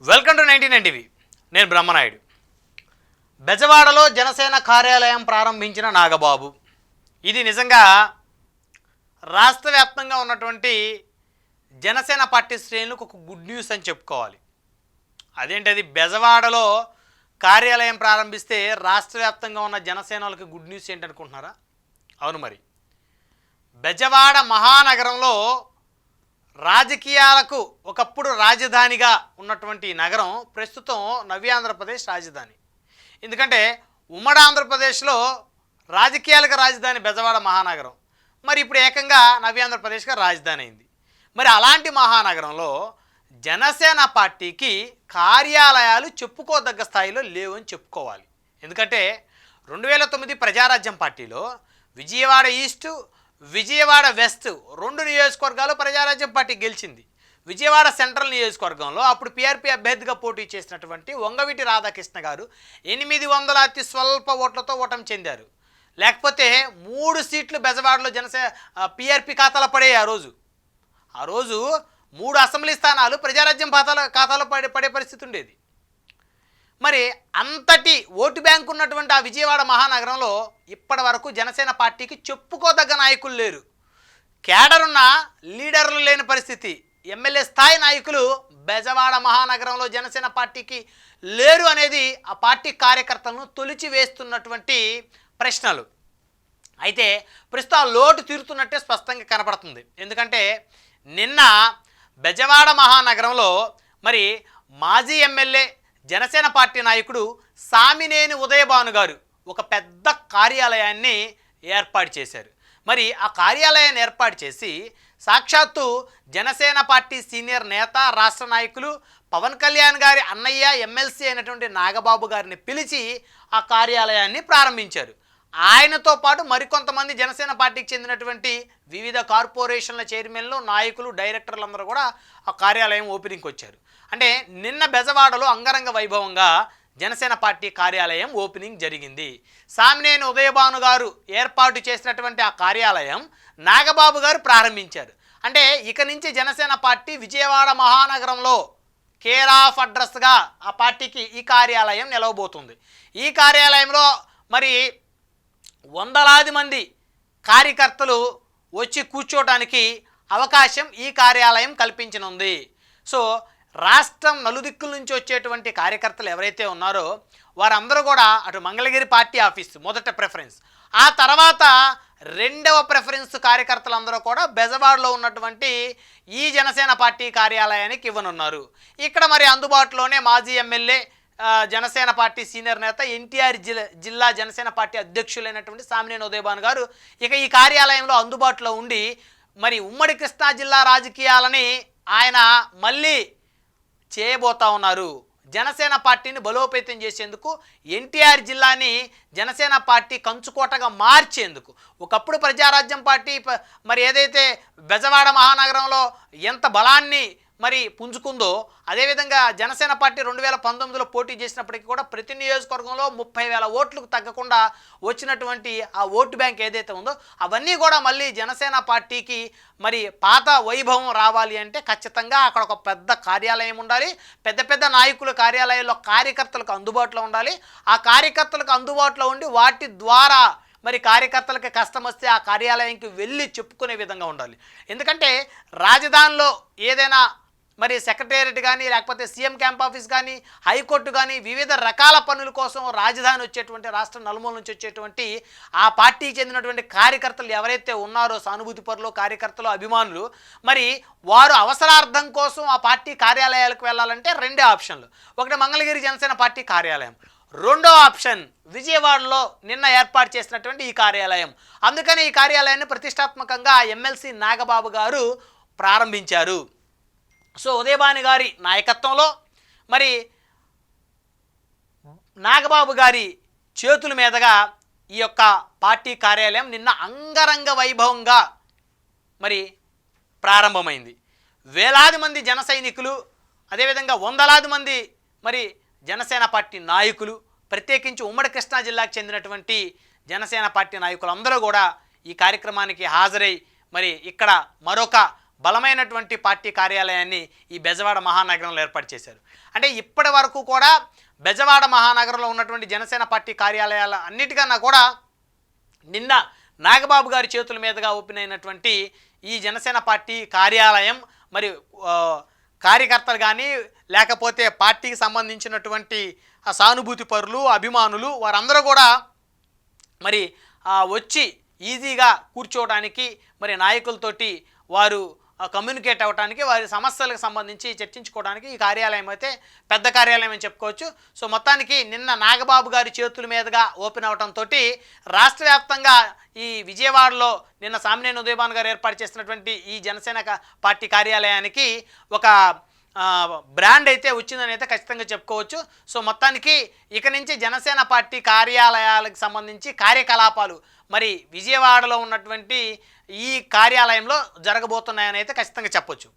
Welcome to 99 TV. నేను బ్రహ్మనాయుడు. బెజవాడలో జనసేన కార్యాలయం ప్రారంభించిన నాగబాబు. ఇది నిజంగా రాష్ట్ర వ్యాప్తంగా ఉన్నటువంటి జనసేన పార్టీ శ్రేణులకు ఒక గుడ్ న్యూస్ అని చెప్పుకోవాలి. అదేంటది, బెజవాడలో కార్యాలయం ప్రారంభిస్తే రాష్ట్ర వ్యాప్తంగా ఉన్న జనసేనలకు గుడ్ న్యూస్ ఏంటనుకుంటున్నారా? అవును, మరి బెజవాడ మహానగరంలో రాజకీయాలకు ఒకప్పుడు రాజధానిగా ఉన్నటువంటి నగరం ప్రస్తుతం నవ్యాంధ్రప్రదేశ్ రాజధాని. ఎందుకంటే ఉమ్మడి ఆంధ్రప్రదేశ్లో రాజకీయాలకు రాజధాని బెజవాడ మహానగరం, మరి ఇప్పుడు ఏకంగా నవ్యాంధ్రప్రదేశ్గా రాజధాని అయింది. మరి అలాంటి మహానగరంలో జనసేన పార్టీకి కార్యాలయాలు చెప్పుకోదగ్గ స్థాయిలో లేవని చెప్పుకోవాలి. ఎందుకంటే 2009 ప్రజారాజ్యం పార్టీలో విజయవాడ ఈస్టు, విజయవాడ వెస్ట్ రెండు నియోజకవర్గాలు ప్రజారాజ్యం పార్టీ గెలిచింది. విజయవాడ సెంట్రల్ నియోజకవర్గంలో అప్పుడు పీఆర్పీ అభ్యర్థిగా పోటీ చేసినటువంటి వంగవీటి రాధాకృష్ణ గారు 800 అతి స్వల్ప ఓట్లతో ఓటమి చెందారు. లేకపోతే 3 సీట్లు బెజవాడలో పీఆర్పీ ఖాతాలో పడేవి. ఆ రోజు 3 అసెంబ్లీ స్థానాలు ప్రజారాజ్యం ఖాతాలో పడే పరిస్థితి ఉండేది. మరి అంతటి ఓటు బ్యాంకు ఉన్నటువంటి ఆ విజయవాడ మహానగరంలో ఇప్పటి వరకు జనసేన పార్టీకి చెప్పుకోదగ్గ నాయకులు లేరు. కేడరున్న లీడర్లు లేని పరిస్థితి. ఎమ్మెల్యే స్థాయి నాయకులు బెజవాడ మహానగరంలో జనసేన పార్టీకి లేరు అనేది ఆ పార్టీ కార్యకర్తలను తొలిచి వేస్తున్నటువంటి ప్రశ్నలు. అయితే ప్రస్తుతం లోటు తీరుతున్నట్టే స్పష్టంగా కనపడుతుంది. ఎందుకంటే నిన్న బెజవాడ మహానగరంలో మరి మాజీ ఎమ్మెల్యే జనసేన పార్టీ నాయకుడు సామినేని ఉదయభాను గారు ఒక పెద్ద కార్యాలయాన్ని ఏర్పాటు చేశారు. మరి ఆ కార్యాలయాన్ని ఏర్పాటు చేసి సాక్షాత్తు జనసేన పార్టీ సీనియర్ నేత, రాష్ట్ర నాయకులు పవన్ కళ్యాణ్ గారి అన్నయ్య ఎమ్మెల్సీ అయినటువంటి నాగబాబు గారిని పిలిచి ఆ కార్యాలయాన్ని ప్రారంభించారు. ఆయనతో పాటు మరికొంతమంది జనసేన పార్టీకి చెందినటువంటి వివిధ కార్పొరేషన్ల చైర్మన్లు, నాయకులు, డైరెక్టర్లు అందరూ కూడా ఆ కార్యాలయం ఓపెనింగ్కి వచ్చారు. అంటే నిన్న బెజవాడలో అంగరంగ వైభవంగా జనసేన పార్టీ కార్యాలయం ఓపెనింగ్ జరిగింది. సామినేని ఉదయభాను గారు ఏర్పాటు చేసినటువంటి ఆ కార్యాలయం నాగబాబు గారు ప్రారంభించారు. అంటే ఇక నుంచి జనసేన పార్టీ విజయవాడ మహానగరంలో కేర్ ఆఫ్ అడ్రస్గా ఆ పార్టీకి ఈ కార్యాలయం నిలవబోతుంది. ఈ కార్యాలయంలో మరి వందలాది మంది కార్యకర్తలు వచ్చి కూర్చోవడానికి అవకాశం ఈ కార్యాలయం కల్పించనుంది. సో రాష్ట్రం నలుదిక్కుల నుంచి వచ్చేటువంటి కార్యకర్తలు ఎవరైతే ఉన్నారో వారందరూ కూడా అటు మంగళగిరి పార్టీ ఆఫీసు మొదట ప్రిఫరెన్స్, ఆ తర్వాత రెండవ ప్రిఫరెన్స్ కార్యకర్తలందరూ కూడా బెజవాడలో ఉన్నటువంటి ఈ జనసేన పార్టీ కార్యాలయానికి ఇవ్వనున్నారు. ఇక్కడ మరి అందుబాటులోనే మాజీ ఎమ్మెల్యే, జనసేన పార్టీ సీనియర్ నేత, ఎన్టీఆర్ జిల్లా జనసేన పార్టీ అధ్యక్షులైనటువంటి సామినేని ఉదయభాను గారు ఇక ఈ కార్యాలయంలో అందుబాటులో ఉండి మరి ఉమ్మడి కృష్ణా జిల్లా రాజకీయాలని ఆయన మళ్ళీ చేయబోతా ఉన్నారు. జనసేన పార్టీని బలోపేతం చేసేందుకు, ఎన్టీఆర్ జిల్లాని జనసేన పార్టీ కంచుకోటగా మార్చేందుకు. ఒకప్పుడు ప్రజారాజ్యం పార్టీ మరి ఏదైతే బెజవాడ మహానగరంలో ఎంత బలాన్ని మరి పుంజుకుందో, అదేవిధంగా జనసేన పార్టీ 2019లో పోటీ చేసినప్పటికీ కూడా ప్రతి నియోజకవర్గంలో 30,000 ఓట్లకు తగ్గకుండా వచ్చినటువంటి ఆ ఓటు బ్యాంక్ ఏదైతే ఉందో అవన్నీ కూడా మళ్ళీ జనసేన పార్టీకి మరి పాత వైభవం రావాలి అంటే ఖచ్చితంగా అక్కడ ఒక పెద్ద కార్యాలయం ఉండాలి. పెద్ద పెద్ద నాయకుల కార్యాలయాల్లో కార్యకర్తలకు అందుబాటులో ఉండాలి. ఆ కార్యకర్తలకు అందుబాటులో ఉండి వాటి ద్వారా మరి కార్యకర్తలకి కష్టం వస్తే ఆ కార్యాలయానికి వెళ్ళి చెప్పుకునే విధంగా ఉండాలి. ఎందుకంటే రాజధానిలో ఏదైనా మరి సెక్రటేరియట్ కానీ, లేకపోతే సీఎం క్యాంప్ ఆఫీస్ కానీ, హైకోర్టు కానీ వివిధ రకాల పనుల కోసం రాజధాని వచ్చేటువంటి, రాష్ట్ర నలుమూల నుంచి వచ్చేటువంటి ఆ పార్టీకి చెందినటువంటి కార్యకర్తలు ఎవరైతే ఉన్నారో, సానుభూతి పరులు, కార్యకర్తలు, అభిమానులు, మరి వారు అవసరార్థం కోసం ఆ పార్టీ కార్యాలయాలకు వెళ్ళాలంటే రెండే ఆప్షన్లు. ఒకటి మంగళగిరి జనసేన పార్టీ కార్యాలయం, రెండో ఆప్షన్ విజయవాడలో నిన్న ఏర్పాటు చేసినటువంటి ఈ కార్యాలయం. అందుకని ఈ కార్యాలయాన్ని ప్రతిష్టాత్మకంగా ఎమ్మెల్సీ నాగబాబు గారు ప్రారంభించారు. సో ఉదయభాను గారి నాయకత్వంలో మరి నాగబాబు గారి చేతుల మీదుగా ఈ యొక్క పార్టీ కార్యాలయం నిన్న అంగరంగ వైభవంగా మరి ప్రారంభమైంది. వేలాది మంది జన సైనికులు, అదేవిధంగా వందలాది మంది మరి జనసేన పార్టీ నాయకులు, ప్రత్యేకించి ఉమ్మడి కృష్ణా జిల్లాకు చెందినటువంటి జనసేన పార్టీ నాయకులు అందరూ కూడా ఈ కార్యక్రమానికి హాజరై మరి ఇక్కడ మరొక బలమైనటువంటి పార్టీ కార్యాలయాన్ని ఈ బెజవాడ మహానగరంలో ఏర్పాటు చేశారు. అంటే ఇప్పటి వరకు కూడా బెజవాడ మహానగరంలో ఉన్నటువంటి జనసేన పార్టీ కార్యాలయాల అన్నిటికన్నా కూడా నిన్న నాగబాబు గారి చేతుల మీదుగా ఓపెన్ అయినటువంటి ఈ జనసేన పార్టీ కార్యాలయం మరి కార్యకర్తలు కానీ లేకపోతే పార్టీకి సంబంధించినటువంటి సానుభూతి పరులు అభిమానులు వారందరూ కూడా మరి వచ్చి ఈజీగా కూర్చోవడానికి మరి నాయకులతోటి వారు కమ్యూనికేట్ అవ్వడానికి వారి సమస్యలకు సంబంధించి చర్చించుకోవడానికి ఈ కార్యాలయం అయితే పెద్ద కార్యాలయం అని చెప్పుకోవచ్చు. సో మొత్తానికి నిన్న నాగబాబు గారి చేతుల మీదుగా ఓపెన్ అవడంతో రాష్ట్ర వ్యాప్తంగా ఈ విజయవాడలో నిన్న సామినేని ఉదయభాను గారు ఏర్పాటు చేసినటువంటి ఈ జనసేన పార్టీ కార్యాలయానికి ఒక బ్రాండ్ అయితే వచ్చిందని అయితే ఖచ్చితంగా చెప్పుకోవచ్చు. సో మొత్తానికి ఇక నుంచి జనసేన పార్టీ కార్యాలయాలకు సంబంధించి కార్యకలాపాలు మరి విజయవాడలో ఉన్నటువంటి ఈ కార్యాలయంలో జరగబోతున్నాయని అయితే ఖచ్చితంగా చెప్పొచ్చు.